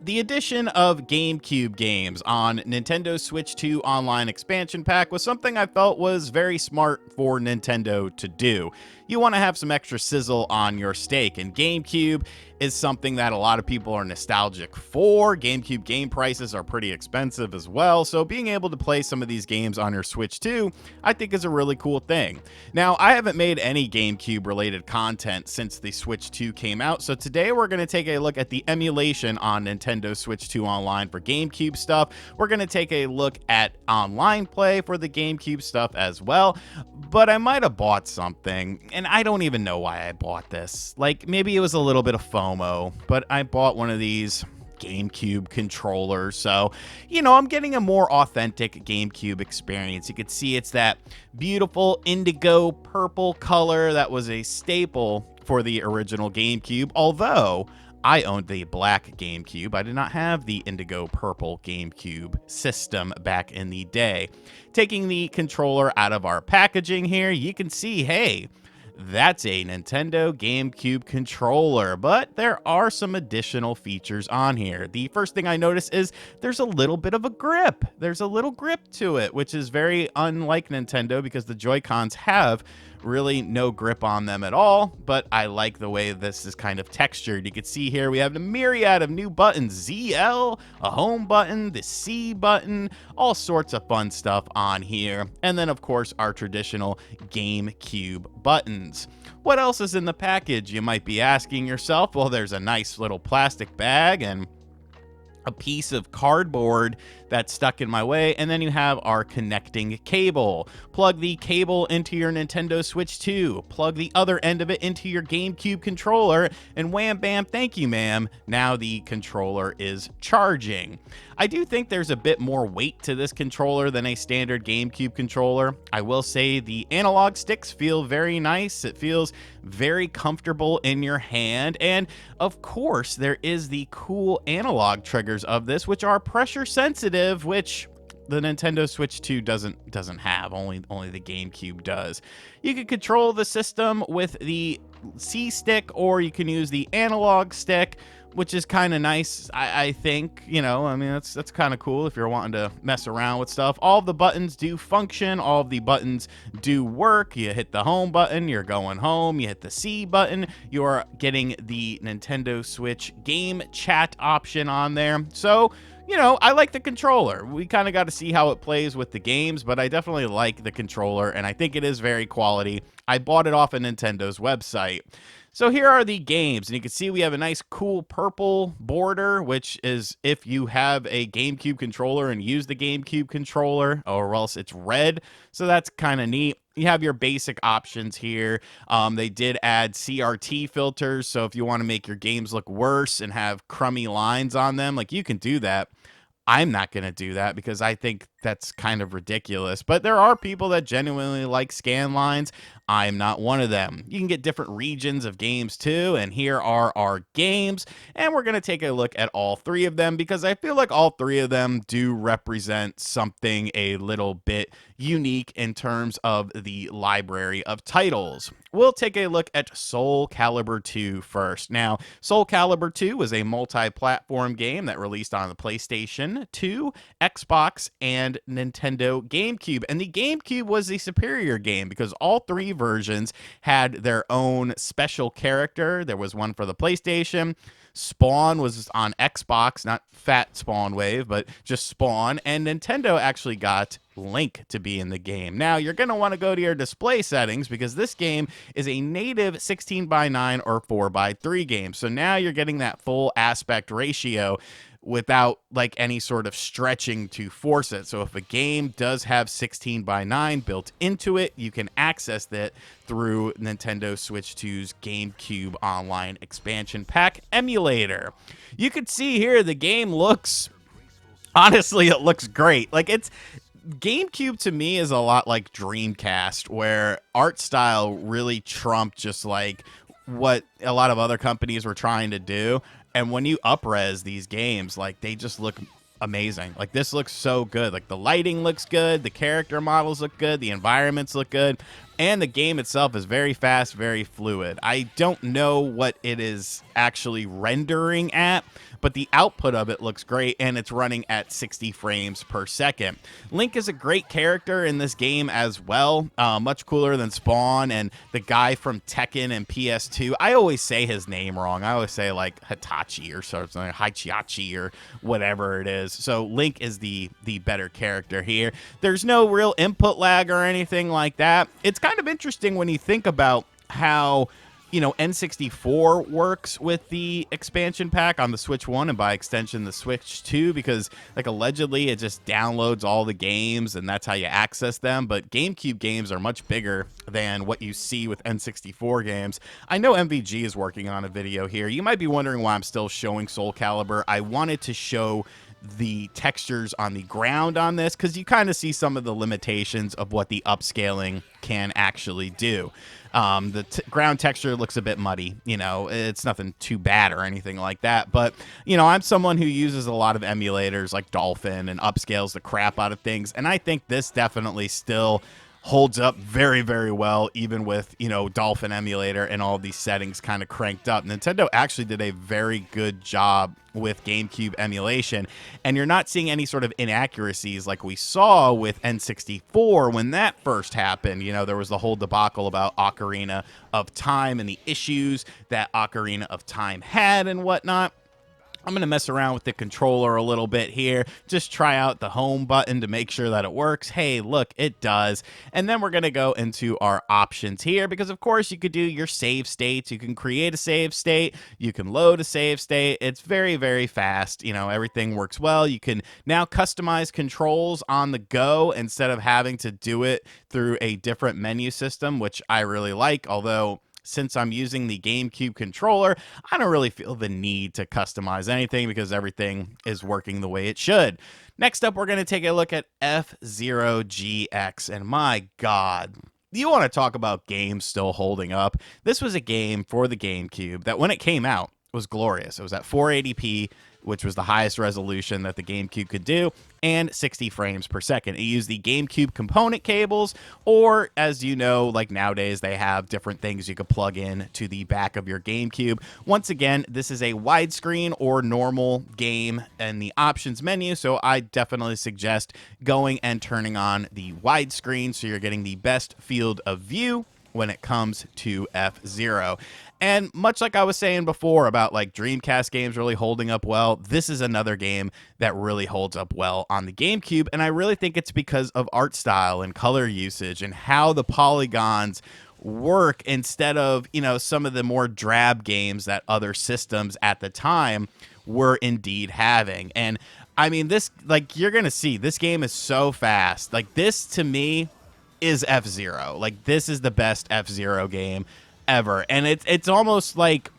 The addition of GameCube games on Nintendo Switch 2 Online Expansion Pack was something I felt was very smart for Nintendo to do. You want to have some extra sizzle on your steak, and GameCube is something that a lot of people are nostalgic for. GameCube game prices are pretty expensive as well, so being able to play some of these games on your Switch 2, I think is a really cool thing. Now, I haven't made any GameCube related content since the Switch 2 came out, so today we're going to take a look at the emulation on Nintendo Switch 2 Online for GameCube stuff. We're going to take a look at online play for the GameCube stuff as well, but I might have bought something, and I don't even know why I bought this. Like, maybe it was a little bit of FOMO, but I bought one of these GameCube controllers, so I'm getting a more authentic GameCube experience. You can see it's that beautiful indigo purple color that was a staple for the original GameCube, although I owned the black GameCube. I did not have the indigo purple GameCube system back in the day. Taking the controller out of our packaging here, you can see, hey, that's a Nintendo GameCube controller, but there are some additional features on here. The first thing I notice is there's a little bit of a grip. There's a little grip to it, which is very unlike Nintendo because the Joy-Cons have really no grip on them at all, but I like the way this is kind of textured. You can see here we have a myriad of new buttons: ZL, a home button, the C button, all sorts of fun stuff on here. And then of course our traditional GameCube buttons. What else is in the package, you might be asking yourself? Well, there's a nice little plastic bag and a piece of cardboard that's stuck in my way, and then you have our connecting cable. Plug the cable into your Nintendo Switch 2, plug the other end of it into your GameCube controller, and wham bam, thank you ma'am, now the controller is charging. I do think there's a bit more weight to this controller than a standard GameCube controller. I will say the analog sticks feel very nice. It feels very comfortable in your hand, and of course there is the cool analog triggers of this, which are pressure sensitive, which the Nintendo Switch 2 doesn't have. Only the GameCube does. You can control the system with the C stick, or you can use the analog stick, which is kind of nice, I think. I mean, that's kind of cool if you're wanting to mess around with stuff. All of the buttons do function. All of the buttons do work. You hit the home button, you're going home. You hit the C button, you're getting the Nintendo Switch game chat option on there. So, I like the controller. We kind of got to see how it plays with the games, but I definitely like the controller, and I think it is very quality. I bought it off of Nintendo's website. So here are the games, and you can see we have a nice cool purple border, which is if you have a GameCube controller and use the GameCube controller, or else it's red. So that's kind of neat. You have your basic options here. They did add CRT filters, so if you want to make your games look worse and have crummy lines on them, like, you can do that. I'm not going to do that because I think that's kind of ridiculous. But there are people that genuinely like scan lines. I'm not one of them. You can get different regions of games too, and here are our games, and we're going to take a look at all three of them because I feel like all three of them do represent something a little bit unique in terms of the library of titles. We'll take a look at Soulcalibur 2 first. Now, Soulcalibur 2 was a multi-platform game that released on the PlayStation 2, Xbox, and Nintendo GameCube. And the GameCube was the superior game because all three versions had their own special character. There was one for the PlayStation. Spawn was on Xbox, not Fat Spawn Wave, but just Spawn. And Nintendo actually got Link to be in the game. Now, you're going to want to go to your display settings because this game is a native 16:9 or 4:3 game. So now you're getting that full aspect ratio without like any sort of stretching to force it. So if a game does have 16:9 built into it, you can access that through Nintendo Switch 2's GameCube Online Expansion Pack emulator. You can see here the game looks, honestly, it looks great. Like, it's GameCube to me is a lot like Dreamcast, where art style really trumped just like what a lot of other companies were trying to do. And when you up-res these games, like, they just look amazing. Like, this looks so good. Like, the lighting looks good, the character models look good, the environments look good. And the game itself is very fast, very fluid. I don't know what it is actually rendering at, but the output of it looks great, and it's running at 60 frames per second. Link is a great character in this game as well, much cooler than Spawn and the guy from Tekken and PS2. I always say his name wrong. I always say like Hitachi or something, Haichiachi or whatever it is. So Link is the better character here. There's no real input lag or anything like that. It's kind of interesting when you think about how, you know, N64 works with the expansion pack on the Switch 1 and by extension the Switch 2, because like allegedly it just downloads all the games and that's how you access them. But GameCube games are much bigger than what you see with N64 games. I know MVG is working on a video here. You might be wondering why I'm still showing Soulcalibur. I wanted to show the textures on the ground on this because you kind of see some of the limitations of what the upscaling can actually do. The ground texture looks a bit muddy, you know, it's nothing too bad or anything like that. But, you know, I'm someone who uses a lot of emulators like Dolphin and upscales the crap out of things. And I think this definitely still holds up very, very well, even with, you know, Dolphin emulator and all these settings kind of cranked up. Nintendo actually did a very good job with GameCube emulation, and you're not seeing any sort of inaccuracies like we saw with N64 when that first happened. You know, there was the whole debacle about Ocarina of Time and the issues that Ocarina of Time had and whatnot. I'm going to mess around with the controller a little bit here, just try out the home button to make sure that it works. Hey, look, it does. And then we're going to go into our options here because, of course, you could do your save states. You can create a save state. You can load a save state. It's very, very fast. You know, everything works well. You can now customize controls on the go instead of having to do it through a different menu system, which I really like, although since I'm using the GameCube controller, I don't really feel the need to customize anything because everything is working the way it should. Next up, we're going to take a look at F-Zero GX, and my God, you want to talk about games still holding up? This was a game for the GameCube that when it came out was glorious. It was at 480p, which was the highest resolution that the GameCube could do, and 60 frames per second. It used the GameCube component cables, or as you know, like nowadays, they have different things you could plug in to the back of your GameCube. Once again, this is a widescreen or normal game in the options menu, so I definitely suggest going and turning on the widescreen so you're getting the best field of view when it comes to F-Zero. And much like I was saying before about like Dreamcast games really holding up well, this is another game that really holds up well on the GameCube. And I really think it's because of art style and color usage and how the polygons work instead of, you know, some of the more drab games that other systems at the time were indeed having. And I mean, this, like, you're going to see this game is so fast. Like, this to me is F-Zero. Like, this is the best F-Zero game ever. And it's almost like,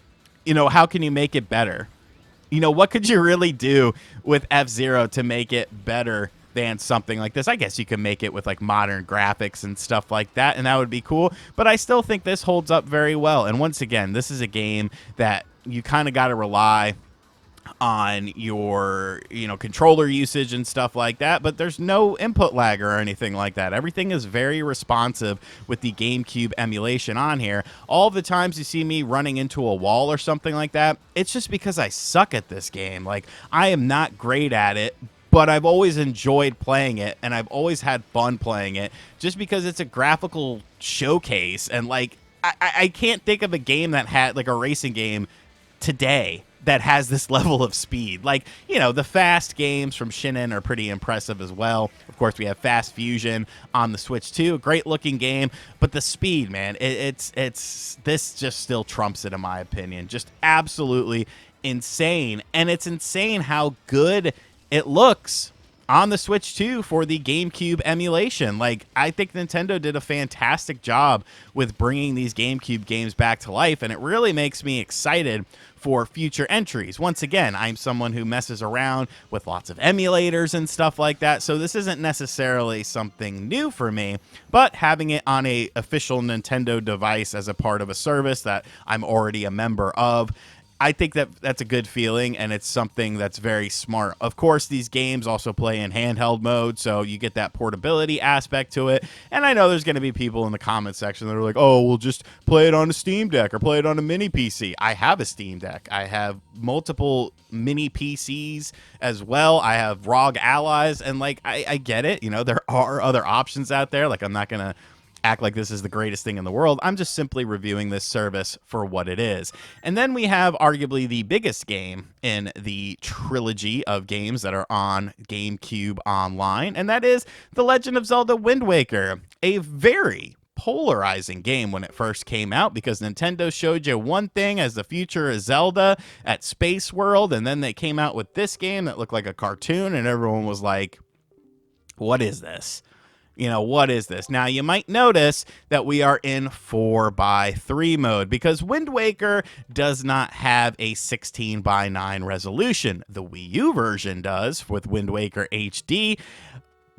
you know, how can you make it better? You know, what could you really do with F-Zero to make it better than something like this? I guess you could make it with like modern graphics and stuff like that, and that would be cool. But I still think this holds up very well. And once again, this is a game that you kind of got to rely on your, you know, controller usage and stuff like that, but there's no input lag or anything like that. Everything is very responsive with the GameCube emulation on here. All the times you see me running into a wall or something like that, it's just because I suck at this game. Like, I am not great at it, but I've always enjoyed playing it, and I've always had fun playing it just because it's a graphical showcase. And like, I can't think of a game that had, like a racing game today, that has this level of speed. Like, you know, the fast games from Shinen are pretty impressive as well. Of course, we have Fast Fusion on the Switch 2, a great looking game, but the speed, man, it's this just still trumps it in my opinion. Just absolutely insane. And it's insane how good it looks on the Switch 2 for the GameCube emulation. Like, I think Nintendo did a fantastic job with bringing these GameCube games back to life, and it really makes me excited for future entries. Once again, I'm someone who messes around with lots of emulators and stuff like that, so this isn't necessarily something new for me, but having it on a official Nintendo device as a part of a service that I'm already a member of, I think that that's a good feeling, and it's something that's very smart. Of course, these games also play in handheld mode, so you get that portability aspect to it. And I know there's going to be people in the comment section that are like, oh, we'll just play it on a Steam Deck or play it on a mini PC. I have a Steam Deck. I have multiple mini PCs as well. I have ROG Allies, and like, I get it. You know, there are other options out there. Like, I'm not going to act like this is the greatest thing in the world. I'm just simply reviewing this service for what it is. And then we have arguably the biggest game in the trilogy of games that are on GameCube Online, and that is The Legend of Zelda Wind Waker, a very polarizing game when it first came out, because Nintendo showed you one thing as the future of Zelda at Space World, and then they came out with this game that looked like a cartoon, and everyone was like, what is this? You know, what is this? Now, you might notice that we are in 4:3 mode because Wind Waker does not have a 16:9 resolution. The Wii U version does with Wind Waker HD.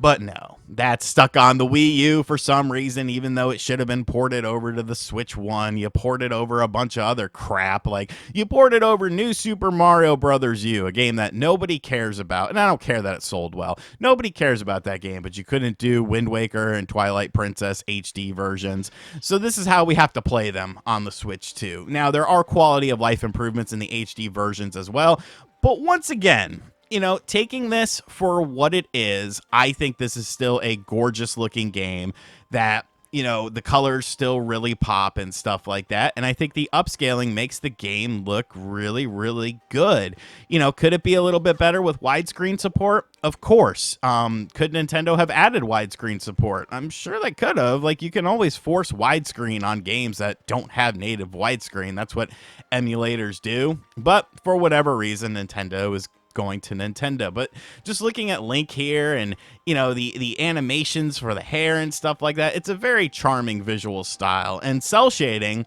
But no, that's stuck on the Wii U for some reason, even though it should have been ported over to the Switch 1. You ported over a bunch of other crap. Like, you ported over New Super Mario Bros. U, a game that nobody cares about. And I don't care that it sold well. Nobody cares about that game, but you couldn't do Wind Waker and Twilight Princess HD versions. So this is how we have to play them on the Switch 2. Now, there are quality of life improvements in the HD versions as well. But once again, you know, taking this for what it is, I think this is still a gorgeous looking game that, you know, the colors still really pop and stuff like that. And I think the upscaling makes the game look really, really good. You know, could it be a little bit better with widescreen support? Of course. Could Nintendo have added widescreen support? I'm sure they could have. Like, you can always force widescreen on games that don't have native widescreen. That's what emulators do. But for whatever reason, Nintendo is going to Nintendo. But just looking at Link here and, you know, the animations for the hair and stuff like that, it's a very charming visual style. And cell shading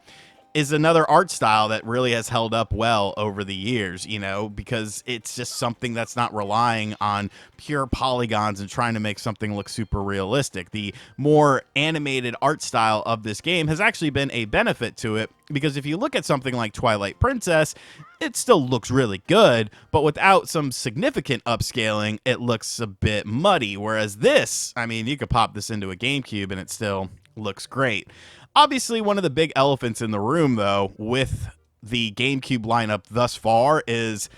is another art style that really has held up well over the years, you know, because it's just something that's not relying on pure polygons and trying to make something look super realistic. The more animated art style of this game has actually been a benefit to it, because if you look at something like Twilight Princess, it still looks really good, but without some significant upscaling, it looks a bit muddy. Whereas this, I mean, you could pop this into a GameCube and it still looks great. Obviously, one of the big elephants in the room, though, with the GameCube lineup thus far is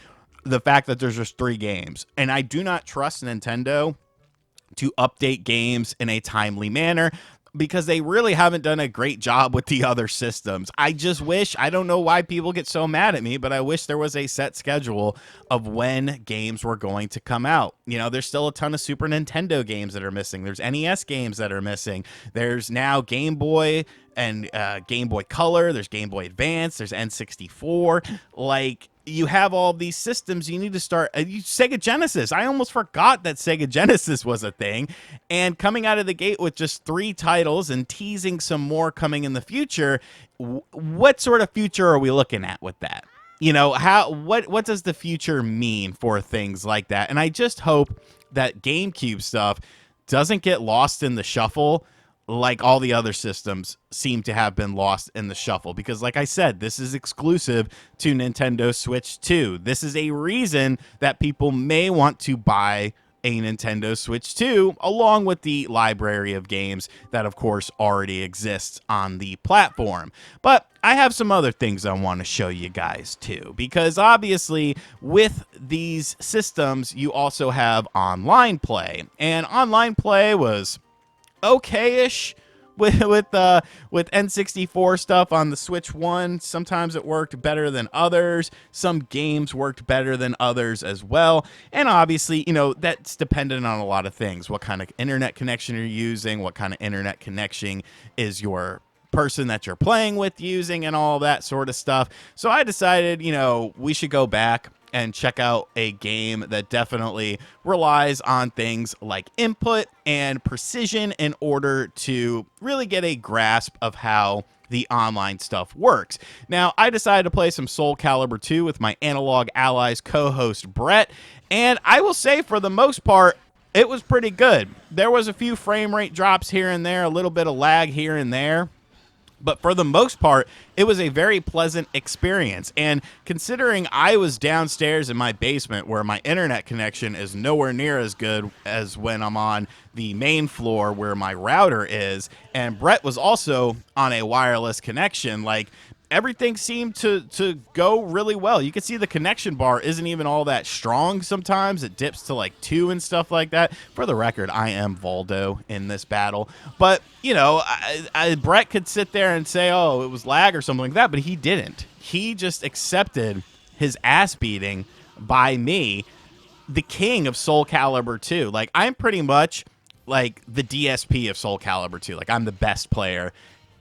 the fact that there's just 3 games. And I do not trust Nintendo to update games in a timely manner, because they really haven't done a great job with the other systems. I just wish, I don't know why people get so mad at me, but I wish there was a set schedule of when games were going to come out. You know, there's still a ton of Super Nintendo games that are missing. There's NES games that are missing. There's now Game Boy and Game Boy Color. There's Game Boy Advance. There's N64. Like, you have all these systems. You need to start Sega Genesis. I almost forgot that Sega Genesis was a thing. And coming out of the gate with just 3 titles and teasing some more coming in the future, what sort of future are we looking at with that? You know, what does the future mean for things like that? And I just hope that GameCube stuff doesn't get lost in the shuffle like all the other systems seem to have been lost in the shuffle. Because like I said, this is exclusive to Nintendo Switch 2. This is a reason that people may want to buy a Nintendo Switch 2, along with the library of games that, of course, already exists on the platform. But I have some other things I want to show you guys, too, because obviously with these systems, you also have online play. And online play was okay-ish with N64 stuff on the Switch 1. Sometimes it worked better than others. Some games worked better than others as well. And obviously, you know, that's dependent on a lot of things. What kind of internet connection you're using, what kind of internet connection is your person that you're playing with using, and all that sort of stuff. So I decided, you know, we should go back and check out a game that definitely relies on things like input and precision in order to really get a grasp of how the online stuff works. Now, I decided to play some Soulcalibur 2 with my Analog Allies co-host Brett, and I will say for the most part, it was pretty good. There was a few frame rate drops here and there, a little bit of lag here and there, But for the most part, it was a very pleasant experience. And considering I was downstairs in my basement where my internet connection is nowhere near as good as when I'm on the main floor where my router is, and Brett was also on a wireless connection, like, everything seemed to go really well. You can see the connection bar isn't even all that strong sometimes. It dips to like 2 and stuff like that. For the record, I am Voldo in this battle. But, you know, Brett could sit there and say, oh, it was lag or something like that, but he didn't. He just accepted his ass beating by me, the king of Soulcalibur 2. Like, I'm pretty much like the DSP of Soulcalibur 2. Like, I'm the best player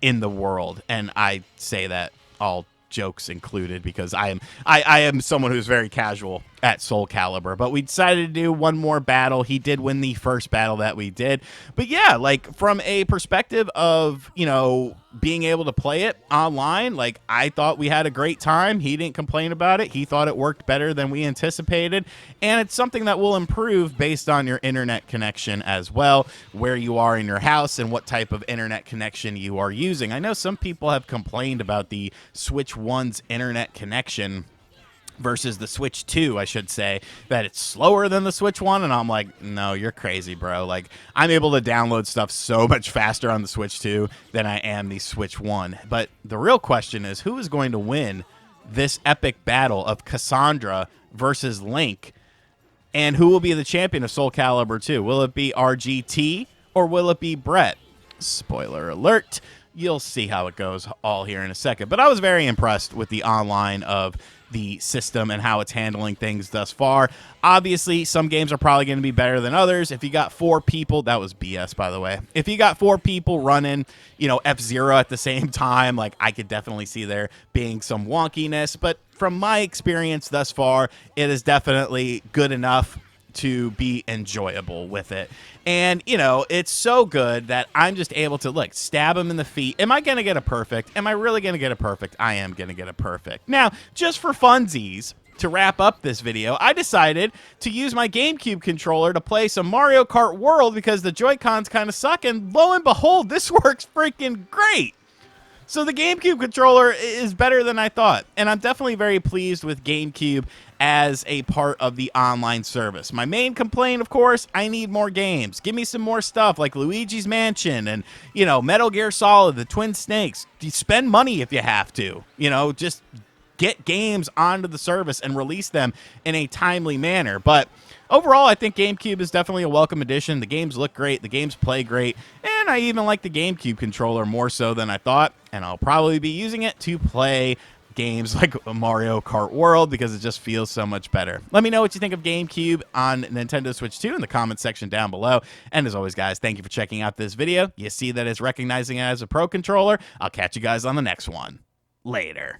in the world, and I say that all jokes included because I am someone who's very casual at Soulcalibur. But we decided to do one more battle. He did win the first battle that we did. But yeah, like, from a perspective of, you know, being able to play it online, like, I thought we had a great time. He didn't complain about it. He thought it worked better than we anticipated. And it's something that will improve based on your internet connection as well, where you are in your house and what type of internet connection you are using. I know some people have complained about the Switch 1's internet connection versus the Switch 2, I should say, that it's slower than the Switch 1, and I'm like, no, you're crazy, bro. Like, I'm able to download stuff so much faster on the Switch 2 than I am the Switch 1. But the real question is, who is going to win this epic battle of Cassandra versus Link, and who will be the champion of Soulcalibur 2? Will it be RGT, or will it be Brett? Spoiler alert. You'll see how it goes all here in a second. But I was very impressed with the online of the system and how it's handling things thus far. Obviously, some games are probably going to be better than others. If you got 4 people, that was BS, by the way. If you got 4 people running, you know, F-Zero at the same time, like, I could definitely see there being some wonkiness. But from my experience thus far, it is definitely good enough to be enjoyable with it. And, you know, it's so good that I'm just able to, look, stab him in the feet. Am I going to get a perfect? Am I really going to get a perfect? I am going to get a perfect. Now, just for funsies, to wrap up this video, I decided to use my GameCube controller to play some Mario Kart World because the Joy-Cons kind of suck, and lo and behold, this works freaking great. So the GameCube controller is better than I thought, and I'm definitely very pleased with GameCube as a part of the online service. My main complaint, of course, I need more games. Give me some more stuff like Luigi's Mansion and, you know, Metal Gear Solid, the Twin Snakes. You spend money if you have to. You know, just get games onto the service and release them in a timely manner. But overall, I think GameCube is definitely a welcome addition. The games look great. The games play great. And I even like the GameCube controller more so than I thought. And I'll probably be using it to play games like Mario Kart World because it just feels so much better. Let me know what you think of GameCube on Nintendo Switch 2 in the comments section down below. And as always, guys, thank you for checking out this video. You see that it's recognizing it as a Pro Controller. I'll catch you guys on the next one. Later.